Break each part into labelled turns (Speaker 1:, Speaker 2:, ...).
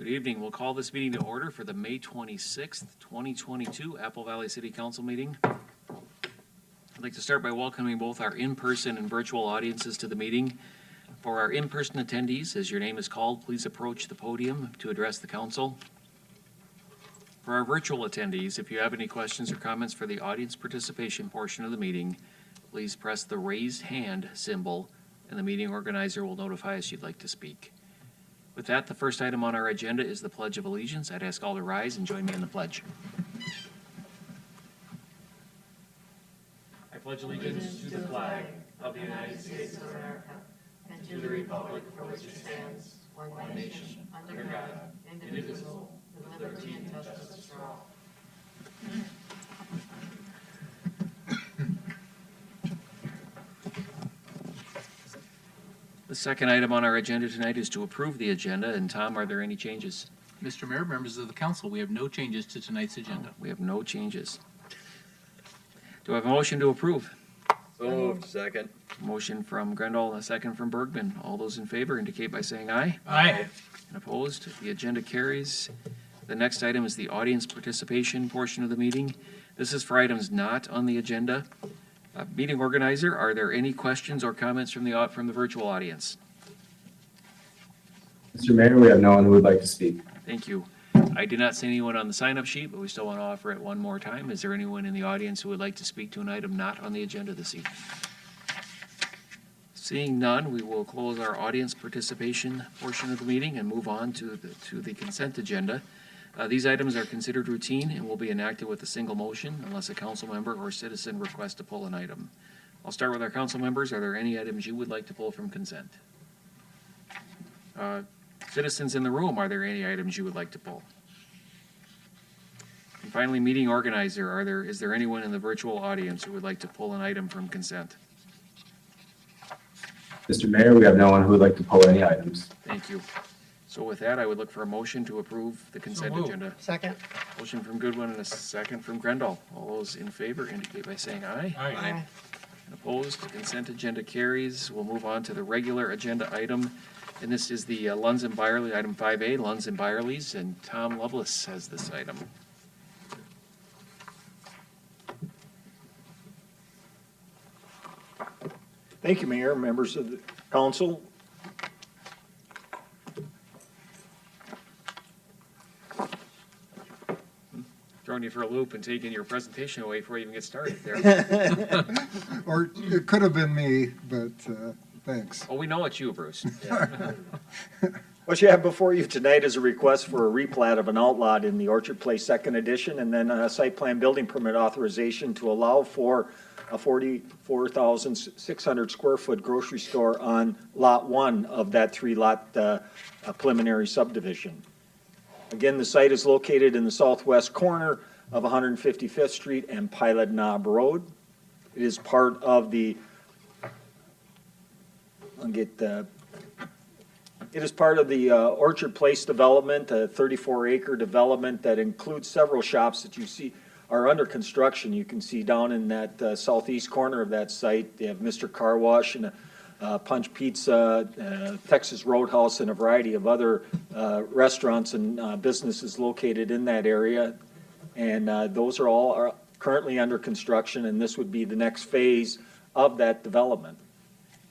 Speaker 1: Good evening. We'll call this meeting to order for the May 26th, 2022 Apple Valley City Council meeting. I'd like to start by welcoming both our in-person and virtual audiences to the meeting. For our in-person attendees, as your name is called, please approach the podium to address the council. For our virtual attendees, if you have any questions or comments for the audience participation portion of the meeting, please press the raised hand symbol and the meeting organizer will notify us you'd like to speak. With that, the first item on our agenda is the Pledge of Allegiance. I'd ask all to rise and join me in the pledge. I pledge allegiance to the flag of the United States of America and to the republic for which it stands, one nation, under God, indivisible, with liberty and justice for all. The second item on our agenda tonight is to approve the agenda. And Tom, are there any changes?
Speaker 2: Mr. Mayor, members of the council, we have no changes to tonight's agenda.
Speaker 1: We have no changes. Do I have a motion to approve?
Speaker 3: So moved. Second.
Speaker 1: Motion from Grendel and a second from Bergman. All those in favor indicate by saying aye.
Speaker 2: Aye.
Speaker 1: And opposed? The agenda carries. The next item is the audience participation portion of the meeting. This is for items not on the agenda. Meeting organizer, are there any questions or comments from the virtual audience?
Speaker 4: Mr. Mayor, we have no one who would like to speak.
Speaker 1: Thank you. I did not see anyone on the sign-up sheet, but we still want to offer it one more time. Is there anyone in the audience who would like to speak to an item not on the agenda this evening? Seeing none, we will close our audience participation portion of the meeting and move on to the consent agenda. These items are considered routine and will be enacted with a single motion unless a council member or citizen requests to pull an item. I'll start with our council members. Are there any items you would like to pull from consent? Citizens in the room, are there any items you would like to pull? And finally, meeting organizer, is there anyone in the virtual audience who would like to pull an item from consent?
Speaker 4: Mr. Mayor, we have no one who would like to pull any items.
Speaker 1: Thank you. So with that, I would look for a motion to approve the consent agenda.
Speaker 5: Second.
Speaker 1: Motion from Goodwin and a second from Grendel. All those in favor indicate by saying aye.
Speaker 2: Aye.
Speaker 1: And opposed, the consent agenda carries. We'll move on to the regular agenda item. And this is the Lunds Byerlys, item 5A, Lunds Byerlys, and Tom Lovelace has this item.
Speaker 5: Thank you, Mayor, members of the council.
Speaker 1: Throwing you for a loop and taking your presentation away before you even get started there.
Speaker 6: Or it could have been me, but thanks.
Speaker 1: Oh, we know it's you, Bruce.
Speaker 5: What you have before you tonight is a request for a replat of an outlot in the Orchard Place Second Edition, and then a site plan building permit authorization to allow for a 44,600 square foot grocery store on lot 1 of that 3-lot preliminary subdivision. Again, the site is located in the southwest corner of 155th Street and Pilot Knob Road. It is part of the, Orchard Place development, a 34-acre development that includes several shops that you see are under construction. You can see down in that southeast corner of that site, they have Mr. Car Wash and Punch Pizza, Texas Roadhouse, and a variety of other restaurants and businesses located in that area. And those are all currently under construction, and this would be the next phase of that development.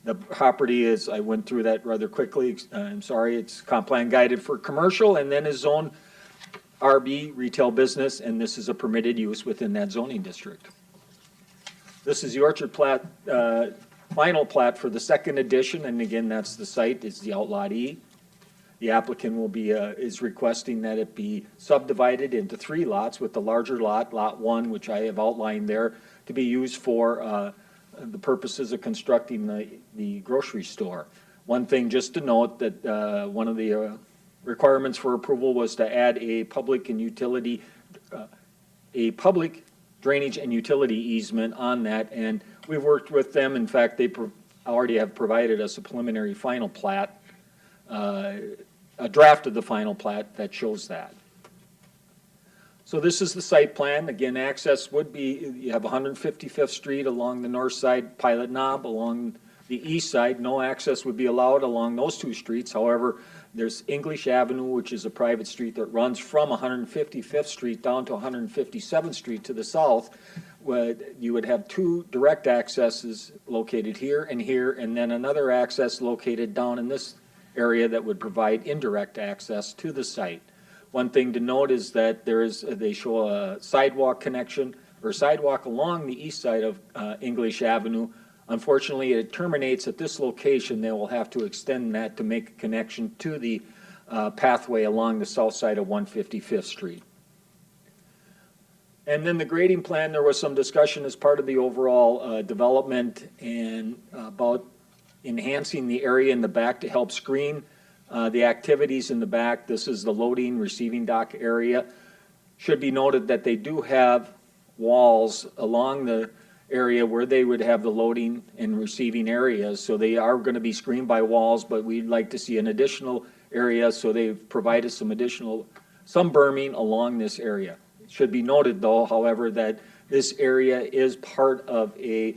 Speaker 5: The property is, I went through that rather quickly, I'm sorry, it's comp plan guided for commercial and then is zoned RB, retail business, and this is a permitted use within that zoning district. This is the Orchard plat, final plat for the second edition, and again, that's the site, is the Outlot E. The applicant will be, is requesting that it be subdivided into 3 lots, with the larger lot, lot 1, which I have outlined there, to be used for the purposes of constructing the grocery store. One thing just to note that one of the requirements for approval was to add a public drainage and utility easement on that, and we've worked with them. In fact, they already have provided us a preliminary final plat, a draft of the final plat that shows that. So this is the site plan. Again, access would be, you have 155th Street along the north side, Pilot Knob along the east side. No access would be allowed along those 2 streets. However, There's English Avenue, which is a private street that runs from 155th Street down to 157th Street to the south. Where you would have two direct accesses located here, and then another access located down in this area that would provide indirect access to the site. One thing to note is that they show a sidewalk connection or sidewalk along the east side of English Avenue. Unfortunately, it terminates at this location. They will have to extend that to make a connection to the pathway along the south side of 155th Street. And then the grading plan, there was some discussion as part of the overall development and about enhancing the area in the back to help screen the activities in the back. This is the loading, receiving dock area. Should be noted that they do have walls along the area where they would have the loading and receiving areas. So they are going to be screened by walls, but we'd like to see an additional area. So they've provided some berming along this area. It should be noted though, however, that this area is part of a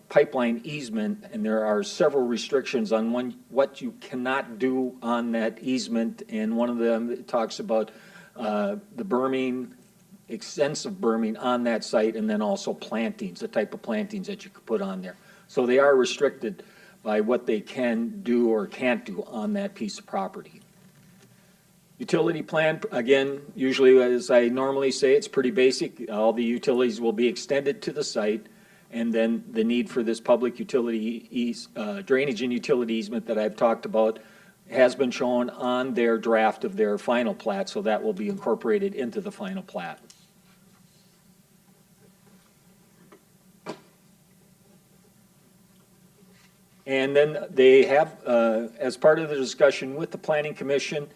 Speaker 5: pipeline easement, and there are several restrictions on what you cannot do on that easement. And one of them talks about the berming, extensive berming on that site, and then also plantings, the type of plantings that you could put on there. So they are restricted by what they can do or can't do on that piece of property. Utility plan, again, usually as I normally say, it's pretty basic. All the utilities will be extended to the site, and then the need for this public utility drainage and utility easement that I've talked about has been shown on their draft of their final plat, so that will be incorporated into the final plat. And then they have, as part of the discussion with the Planning Commission,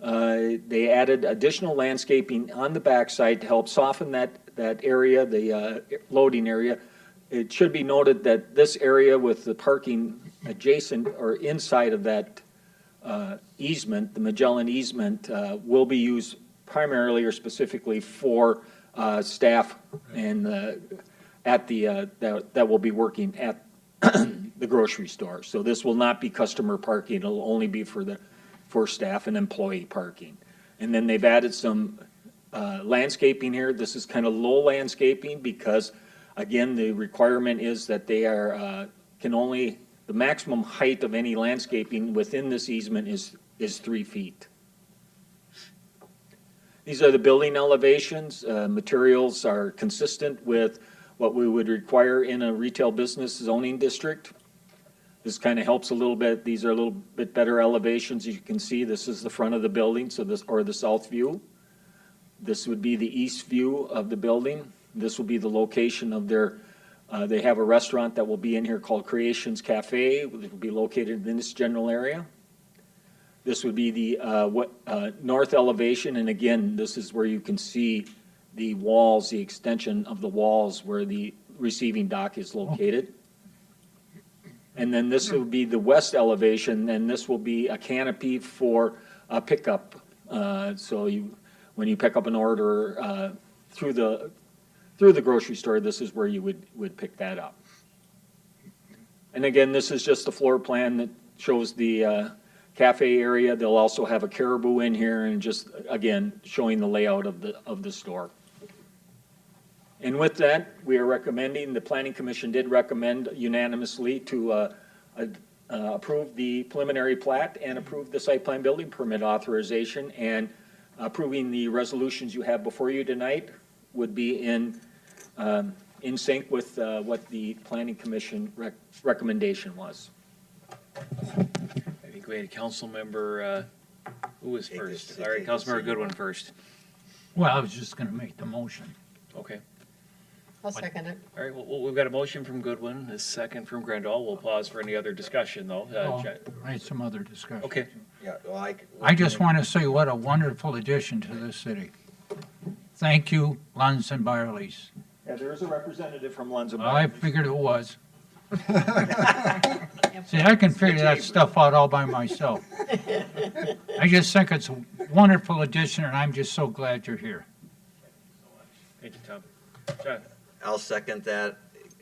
Speaker 5: they added additional landscaping on the backside to help soften that area, the loading area. It should be noted that this area with the parking adjacent or inside of that easement, the Magellan easement, will be used primarily or specifically for staff and that will be working at the grocery store. So this will not be customer parking. It'll only be for staff and employee parking. And then they've added some landscaping here. This is kind of low landscaping because, again, the requirement is that they are the maximum height of any landscaping within this easement is 3 feet. These are the building elevations. Materials are consistent with what we would require in a retail business zoning district. This kind of helps a little bit. These are a little bit better elevations. As you can see, this is the front of the building, so or the south view. This would be the east view of the building. This will be the location of their, they have a restaurant that will be in here called Creations Cafe. It will be located in this general area. This would be the north elevation, and again, this is where you can see the walls, the extension of the walls where the receiving dock is located. And then this will be the west elevation, and this will be a canopy for pickup. So when you pick up an order through the grocery store, this is where you would pick that up. And again, this is just a floor plan that shows the cafe area. They'll also have a caribou in here, and just again showing the layout of the store. And with that, we are recommending, the Planning Commission did recommend unanimously to approve the preliminary plat and approve the site plan building permit authorization, and approving the resolutions you have before you tonight would be in sync with what the Planning Commission recommendation was.
Speaker 1: I think we had a council member, who was first? All right, Councilmember Goodwin first.
Speaker 7: Well, I was just gonna make the motion.
Speaker 1: Okay.
Speaker 8: I'll second it.
Speaker 1: All right, well, we've got a motion from Goodwin, a second from Grandal. We'll pause for any other discussion, though.
Speaker 7: I had some other discussion.
Speaker 1: Okay.
Speaker 3: Yeah, well,
Speaker 7: I just want to say what a wonderful addition to this city. Thank you, Lunds Byerlys.
Speaker 5: Yeah, there is a representative from Lunds
Speaker 7: Well, I figured it was. See, I can figure that stuff out all by myself. I just think it's a wonderful addition, and I'm just so glad you're here.
Speaker 1: Thank you, Tom. John?
Speaker 3: I'll second that.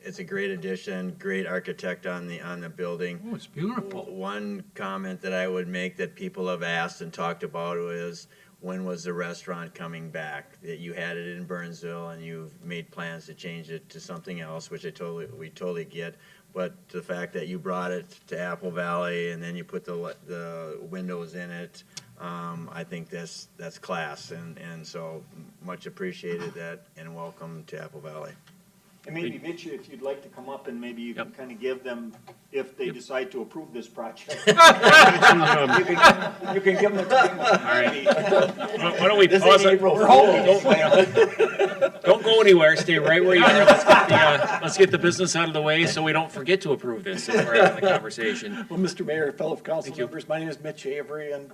Speaker 9: it's a great addition, great architect on the building.
Speaker 7: Oh, it's beautiful.
Speaker 9: One comment that I would make that people have asked and talked about is, when was the restaurant coming back? That you had it in Burnsville and you've made plans to change it to something else, which we totally get. But the fact that you brought it to Apple Valley and then you put the windows in it, I think that's class, and so much appreciated that, and welcome to Apple Valley.
Speaker 5: And maybe, Mitch, if you'd like to come up and maybe you can
Speaker 1: Yep.
Speaker 5: kind of give them, if they decide to approve this project. You can give them a time.
Speaker 1: All right. Why don't we
Speaker 5: This
Speaker 1: pause
Speaker 5: ain't
Speaker 1: it?
Speaker 5: April
Speaker 1: We're
Speaker 5: Fool's.
Speaker 1: hoping. Don't go anywhere. Stay right where you are. Let's get the business out of the way so we don't forget to approve this as we're having the conversation.
Speaker 10: Well, Mr. Mayor, fellow council
Speaker 1: Thank you.
Speaker 10: members, my name is Mitch Avery, and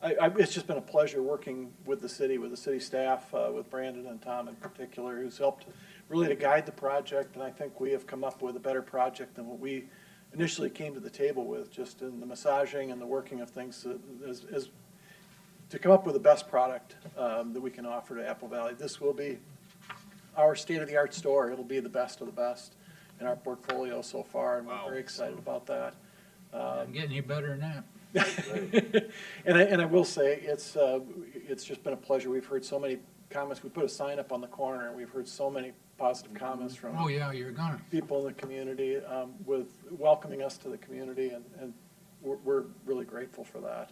Speaker 10: it's just been a pleasure working with the city staff, with Brandon and Tom in particular, who's helped really to guide the project, and I think we have come up with a better project than what we initially came to the table with, just in the massaging and the working of things, is to come up with the best product that we can offer to Apple Valley. This will be our state-of-the-art store. It'll be the best of the best in our portfolio so far, and we're very excited about that.
Speaker 7: Doesn't get any better than that.
Speaker 10: And I will say, it's just been a pleasure. We've heard so many comments. We put a sign up on the corner, and we've heard so many positive comments from
Speaker 7: Oh, yeah, you're gonna.
Speaker 10: people in the community, with welcoming us to the community, and we're really grateful for that.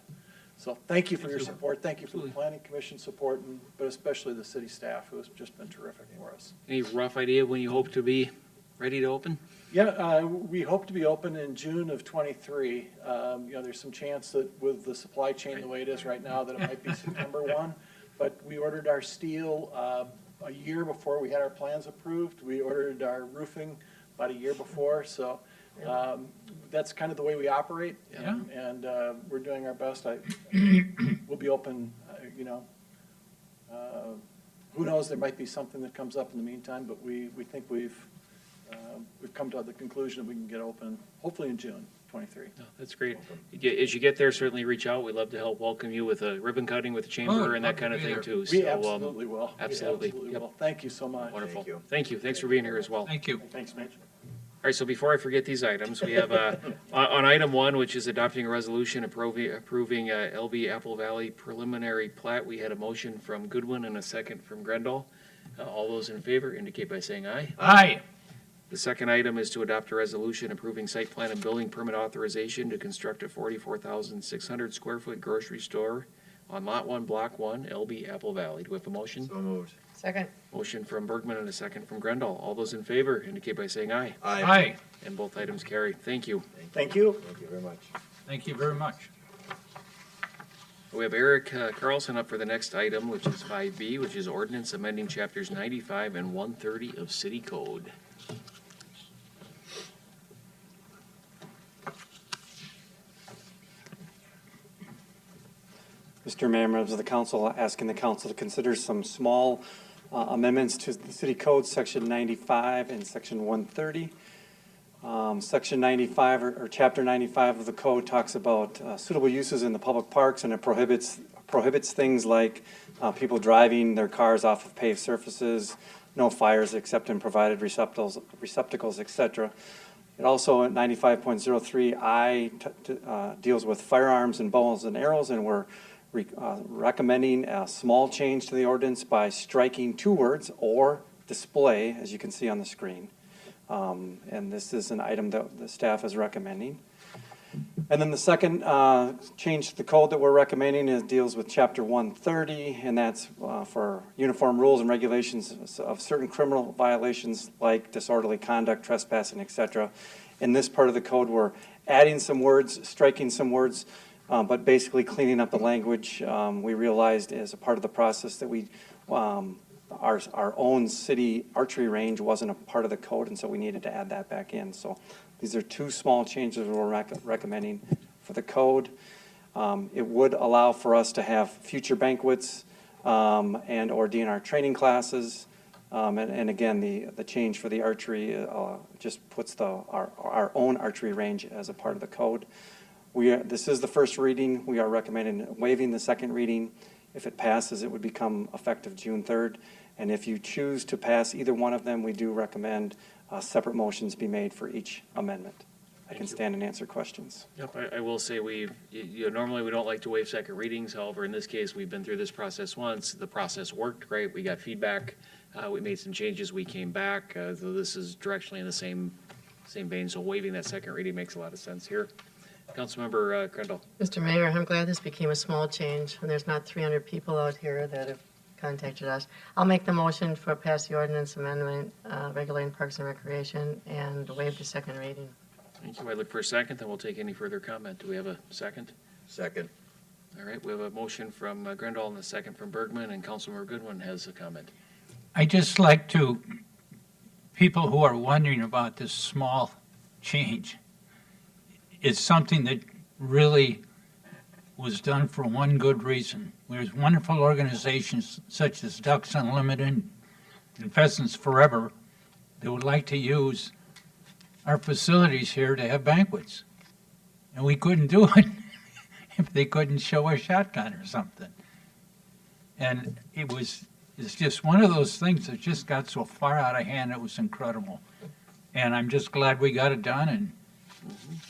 Speaker 10: So thank you for your support. Thank you for the planning commission support, but especially the city staff, who has just been terrific for us.
Speaker 1: Any rough idea when you hope to be ready to open?
Speaker 10: Yeah, we hope to be open in June of '23. There's some chance that with the supply chain the way it is right now, that it might be September 1. But we ordered our steel a year before we had our plans approved. We ordered our roofing about a year before, so that's kind of the way we operate.
Speaker 7: Yeah.
Speaker 10: And we're doing our best. We'll be open, who knows, there might be something that comes up in the meantime, but we think we've come to the conclusion that we can get open, hopefully in June '23.
Speaker 1: No, that's great. As you get there, certainly reach out. We'd love to help welcome you with a ribbon cutting with the chamber and that kind of thing too.
Speaker 10: We
Speaker 1: So,
Speaker 10: absolutely will. We
Speaker 1: absolutely.
Speaker 10: absolutely
Speaker 1: Yep.
Speaker 10: will. Thank you so much.
Speaker 1: Wonderful.
Speaker 9: Thank you.
Speaker 1: Thank you. Thanks for being here as well.
Speaker 7: Thank you.
Speaker 10: Thanks, Mitch.
Speaker 1: All right, so before I forget these items, we have, on item 1, which is adopting a resolution approving LB Apple Valley preliminary plat, we had a motion from Goodwin and a second from Grendel. All those in favor indicate by saying aye.
Speaker 7: Aye.
Speaker 1: The second item is to adopt a resolution approving site plan and building permit authorization to construct a 44,600 square foot grocery store on Lot 1, Block 1, LB Apple Valley. Do we have a motion?
Speaker 9: So moved.
Speaker 8: Second.
Speaker 1: Motion from Bergman and a second from Grendel. All those in favor indicate by saying aye.
Speaker 7: Aye.
Speaker 1: And both items carry. Thank you.
Speaker 10: Thank you.
Speaker 9: Thank you very much.
Speaker 7: Thank you very much.
Speaker 1: We have Eric Carlson up for the next item, which is 5B, which is ordinance amending chapters 95 and 130 of city code.
Speaker 11: Mr. Mayor, members of the council, asking the council to consider some small amendments to the city code, section 95 and section 130. Section 95 or chapter 95 of the code talks about suitable uses in the public parks, and it prohibits things like people driving their cars off of paved surfaces, no fires except in provided receptacles, etc. It also at 95.03I deals with firearms and bows and arrows, and we're recommending a small change to the ordinance by striking two words, "or display," as you can see on the screen. And this is an item that the staff is recommending. And then the second change to the code that we're recommending deals with chapter 130, and that's for uniform rules and regulations of certain criminal violations like disorderly conduct, trespassing, etc. In this part of the code, we're adding some words, striking some words, but basically cleaning up the language. We realized as a part of the process that our own city archery range wasn't a part of the code, and so we needed to add that back in. So these are two small changes we're recommending for the code. It would allow for us to have future banquets and or DNR training classes. And again, the change for the archery just puts our own archery range as a part of the code. This is the first reading. We are recommending waiving the second reading. If it passes, it would become effective June 3rd. And if you choose to pass either one of them, we do recommend separate motions be made for each amendment. I can
Speaker 1: Thank you.
Speaker 11: stand and answer questions.
Speaker 1: Yep, I will say normally we don't like to waive second readings. However, in this case, we've been through this process once. The process worked great. We got feedback. We made some changes. We came back. So this is directionally in the same vein. So waiving that second reading makes a lot of sense here. Councilmember Crandall.
Speaker 8: Mr. Mayor, I'm glad this became a small change and there's not 300 people out here that have contacted us. I'll make the motion for pass the ordinance amendment regulating Parks and Recreation and waive the second reading.
Speaker 1: Thank you. I look for a second, then we'll take any further comment. Do we have a second?
Speaker 3: Second.
Speaker 1: All right, we have a motion from Grandal and a second from Bergman, and Councilmember Goodwin has a comment.
Speaker 7: I just like to, people who are wondering about this small change, it's something that really was done for one good reason. There's wonderful organizations such as Ducks Unlimited and Pheasants Forever that would like to use our facilities here to have banquets. And we couldn't do it if they couldn't show a shotgun or something. And it's just one of those things that just got so far out of hand, it was incredible. And I'm just glad we got it done, and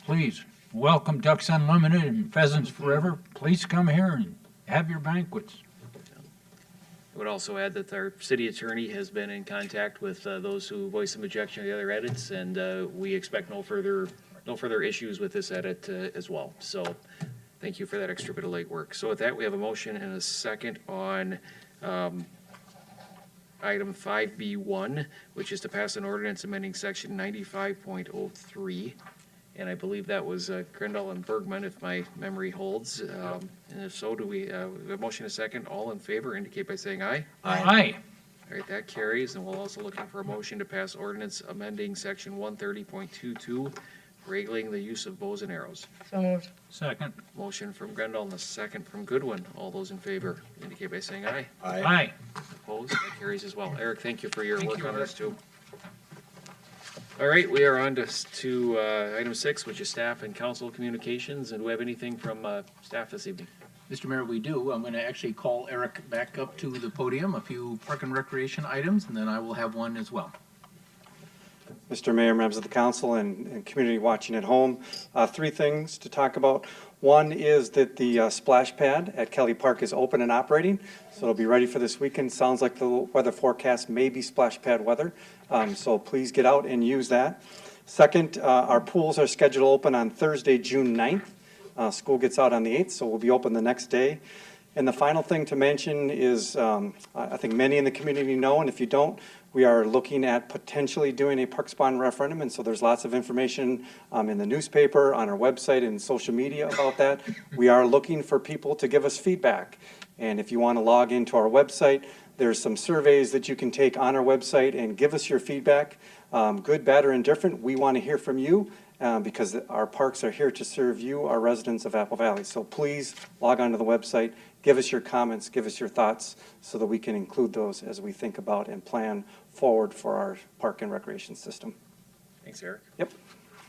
Speaker 7: please, welcome Ducks Unlimited and Pheasants Forever. Please come here and have your banquets.
Speaker 1: I would also add that our city attorney has been in contact with those who voiced some objection to the other edits, and we expect no further issues with this edit as well. So thank you for that extra bit of legwork. So with that, we have a motion and a second on item 5B1, which is to pass an ordinance amending section 95.03. And I believe that was Grindal and Bergman, if my memory holds. And if so, do we have a motion and a second? All in favor indicate by saying aye.
Speaker 7: Aye.
Speaker 1: All right, that carries. And we'll also looking for a motion to pass ordinance amending section 130.22, regulating the use of bows and arrows.
Speaker 8: So moved.
Speaker 7: Second.
Speaker 1: Motion from Grindal and a second from Goodwin. All those in favor indicate by saying aye.
Speaker 7: Aye.
Speaker 1: Opposed? That carries as well. Eric, thank you for your work on this too. All right, we are on to item 6, which is staff and council communications. And do we have anything from staff this evening?
Speaker 2: Mr. Mayor, we do. I'm going to actually call Eric back up to the podium, a few park and recreation items, and then I will have one as well.
Speaker 11: Mr. Mayor, members of the council, and community watching at home, 3 things to talk about. One is that the splash pad at Kelly Park is open and operating, so it'll be ready for this weekend. Sounds like the weather forecast may be splash pad weather, so please get out and use that. Second, our pools are scheduled to open on Thursday, June 9th. School gets out on the 8th, so we'll be open the next day. And the final thing to mention is, I think many in the community know, and if you don't, we are looking at potentially doing a Parks Bond referendum, and so there's lots of information in the newspaper, on our website, and social media about that. We are looking for people to give us feedback, and if you want to log into our website, there's some surveys that you can take on our website and give us your feedback, good, bad, or indifferent. We want to hear from you. Because our parks are here to serve you, our residents of Apple Valley. So please log on to the website, give us your comments, give us your thoughts, so that we can include those as we think about and plan forward for our park and recreation system.
Speaker 1: Thanks, Eric.
Speaker 11: Yep.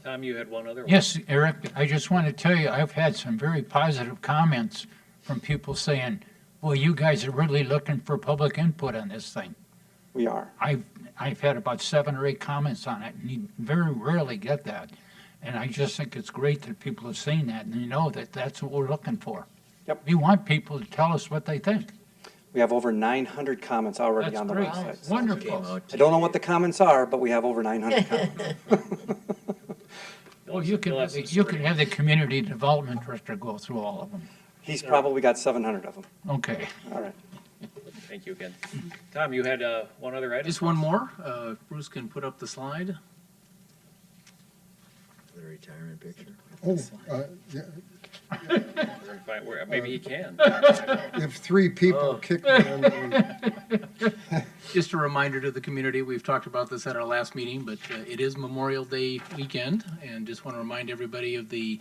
Speaker 1: Tom, you had one other one.
Speaker 7: Yes, Eric, I just want to tell you, I've had some very positive comments from people saying, well, you guys are really looking for public input on this thing.
Speaker 11: We are.
Speaker 7: I've had about 7 or 8 comments on it, and you very rarely get that. And I just think it's great that people have seen that, and they know that that's what we're looking for.
Speaker 11: Yep.
Speaker 7: We want people to tell us what they think.
Speaker 11: We have over 900 comments already
Speaker 7: That's
Speaker 11: on the
Speaker 7: great.
Speaker 11: website.
Speaker 7: Wonderful.
Speaker 11: I don't know what the comments are, but we have over 900 comments.
Speaker 7: Well, you can have the community development director go through all of them.
Speaker 11: He's probably got 700 of them.
Speaker 7: Okay.
Speaker 11: All right.
Speaker 1: Thank you again. Tom, you had one other item?
Speaker 2: Just one more. Bruce can put up the slide.
Speaker 9: The retirement picture.
Speaker 6: Oh, yeah,
Speaker 1: We're gonna find where- Maybe he can.
Speaker 6: if 3 people kick me under.
Speaker 2: Just a reminder to the community, we've talked about this at our last meeting, but it is Memorial Day weekend, and just want to remind everybody of the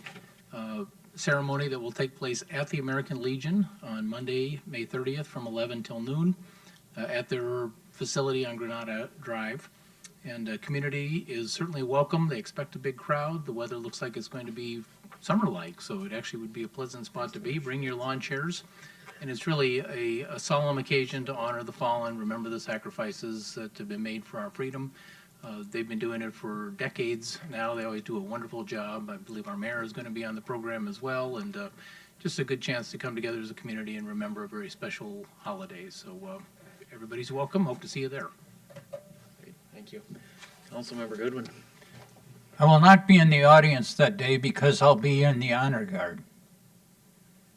Speaker 2: ceremony that will take place at the American Legion on Monday, May 30th, from 11 till noon, at their facility on Granada Drive. And community is certainly welcome. They expect a big crowd. The weather looks like it's going to be summer-like, so it actually would be a pleasant spot to be. Bring your lawn chairs. And it's really a solemn occasion to honor the fallen, remember the sacrifices that have been made for our freedom. They've been doing it for decades now. They always do a wonderful job. I believe our mayor is going to be on the program as well, and just a good chance to come together as a community and remember a very special holiday. So everybody's welcome. Hope to see you there.
Speaker 1: Great, thank you. Councilmember Goodwin.
Speaker 7: I will not be in the audience that day because I'll be in the honor guard.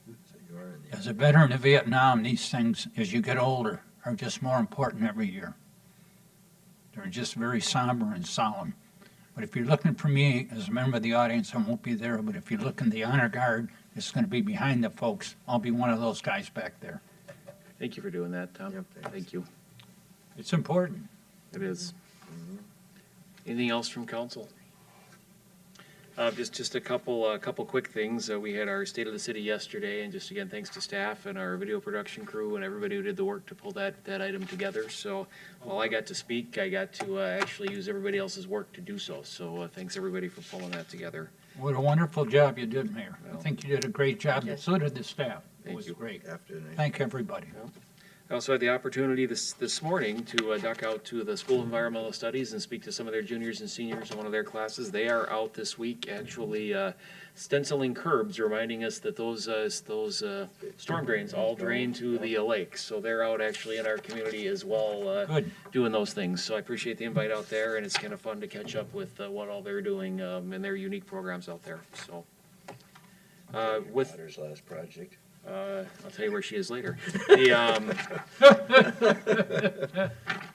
Speaker 9: So you are in the-
Speaker 7: As a veteran of Vietnam, these things, as you get older, are just more important every year. They're just very somber and solemn. But if you're looking for me as a member of the audience, I won't be there. But if you look in the honor guard, it's going to be behind the folks. I'll be one of those guys back there.
Speaker 1: Thank you for doing that, Tom.
Speaker 9: Yep, thanks.
Speaker 1: Thank you.
Speaker 7: It's important.
Speaker 1: It is. Anything else from council? Just a couple quick things. We had our State of the City yesterday, and just again, thanks to staff and our video production crew and everybody who did the work to pull that item together. So while I got to speak, I got to actually use everybody else's work to do so. So thanks everybody for pulling that together.
Speaker 7: What a wonderful job you did, Mayor. I
Speaker 1: Well,
Speaker 7: think you did a great job.
Speaker 8: Yes.
Speaker 7: So did the staff. It
Speaker 1: Thank
Speaker 7: was
Speaker 1: you.
Speaker 7: great.
Speaker 9: After the night.
Speaker 7: Thank everybody.
Speaker 1: I also had the opportunity this morning to duck out to the School of Environmental Studies and speak to some of their juniors and seniors in one of their classes. They are out this week actually stenciling curbs, reminding us that those storm drains all drain to the lake. So they're out actually in our community as well
Speaker 7: Good.
Speaker 1: doing those things. So I appreciate the invite out there, and it's kind of fun to catch up with what all they're doing and their unique programs out there. So with
Speaker 9: Daughter's last project.
Speaker 1: I'll tell you where she is later.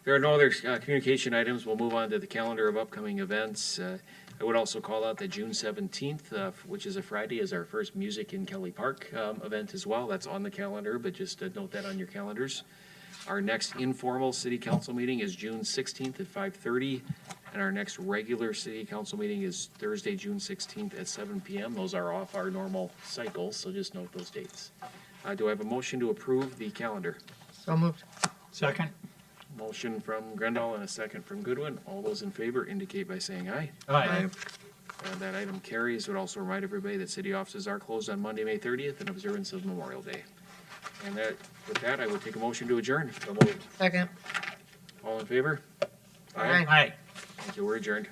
Speaker 1: There are no other communication items. We'll move on to the calendar of upcoming events. I would also call out that June 17th, which is a Friday, is our first Music in Kelly Park event as well. That's on the calendar, but just note that on your calendars. Our next informal city council meeting is June 16th at 5:30, and our next regular city council meeting is Thursday, June 16th at 7 p.m. Those are off our normal cycles, so just note those dates. Do I have a motion to approve the calendar?
Speaker 8: So moved.
Speaker 7: Second?
Speaker 1: Motion from Grendall and a second from Goodwin. All those in favor indicate by saying aye.
Speaker 8: Aye.
Speaker 1: That item carries. Would also remind everybody that city offices are closed on Monday, May 30th in observance of Memorial Day. And with that, I would take a motion to adjourn.
Speaker 8: Second.
Speaker 1: All in favor?
Speaker 8: Aye.
Speaker 7: Aye.
Speaker 1: Thank you. We're adjourned.